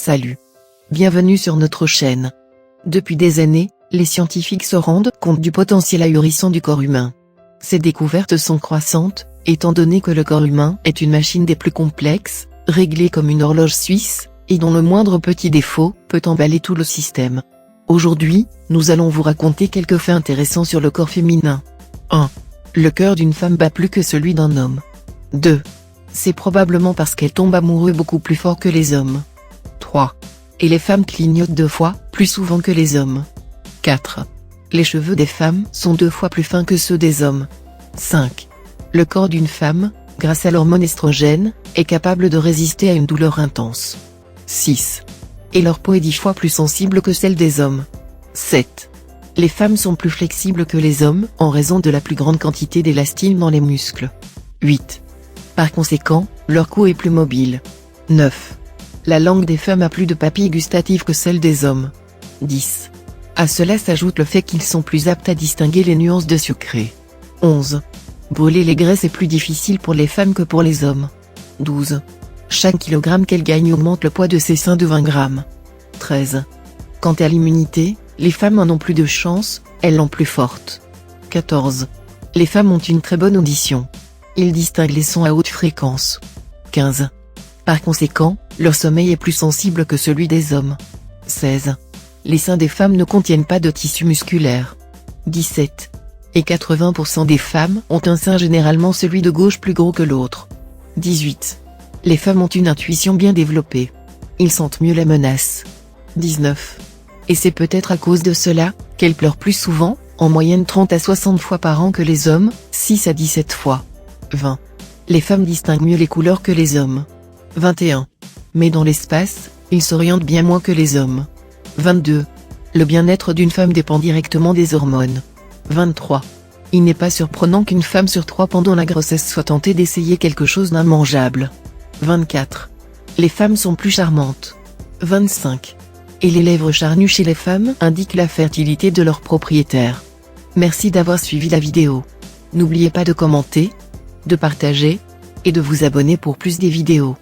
Salut. Bienvenue sur notre chaîne. Depuis des années, les scientifiques se rendent compte du potentiel ahurissant du corps humain. Ces découvertes sont croissantes, étant donné que le corps humain est une machine des plus complexes, réglée comme une horloge suisse, et dont le moindre petit défaut peut emballer tout le système. Aujourd'hui, nous allons vous raconter quelques faits intéressants sur le corps féminin. 1. Le cœur d'une femme bat plus que celui d'un homme. 2. C'est probablement parce qu'elle tombe amoureuse beaucoup plus fort que les hommes. 3. Et les femmes clignotent 2 fois plus souvent que les hommes. 4. Les cheveux des femmes sont 2 fois plus fins que ceux des hommes. 5. Le corps d'une femme, grâce à l'hormone estrogène, est capable de résister à une douleur intense. 6. Et leur peau est 10 fois plus sensible que celle des hommes. 7. Les femmes sont plus flexibles que les hommes en raison de la plus grande quantité d'élastine dans les muscles. 8. Par conséquent, leur cou est plus mobile. 9. La langue des femmes a plus de papilles gustatives que celle des hommes. 10. À cela s'ajoute le fait qu'ils sont plus aptes à distinguer les nuances de sucré. 11. Brûler les graisses est plus difficile pour les femmes que pour les hommes. 12. Chaque kilogramme qu'elles gagnent augmente le poids de ses seins de 20 grammes. 13. Quant à l'immunité, les femmes en ont plus de chance, elles l'ont plus forte. 14. Les femmes ont une très bonne audition. Ils distinguent les sons à haute fréquence. 15. Par conséquent, leur sommeil est plus sensible que celui des hommes. 16. Les seins des femmes ne contiennent pas de tissu musculaire. 17. Et 80% des femmes ont un sein généralement celui de gauche plus gros que l'autre. 18. Les femmes ont une intuition bien développée. Ils sentent mieux la menace. 19. Et c'est peut-être à cause de cela, qu'elles pleurent plus souvent, en moyenne 30 à 60 fois par an que les hommes, 6 à 17 fois. 20. Les femmes distinguent mieux les couleurs que les hommes. 21. Mais dans l'espace, ils s'orientent bien moins que les hommes. 22. Le bien-être d'une femme dépend directement des hormones. 23. Il n'est pas surprenant qu'une femme sur 3 pendant la grossesse soit tentée d'essayer quelque chose d'immangeable. 24. Les femmes sont plus charmantes. 25. Et les lèvres charnues chez les femmes indiquent la fertilité de leur propriétaire. Merci d'avoir suivi la vidéo. N'oubliez pas de commenter, de partager, et de vous abonner pour plus des vidéos.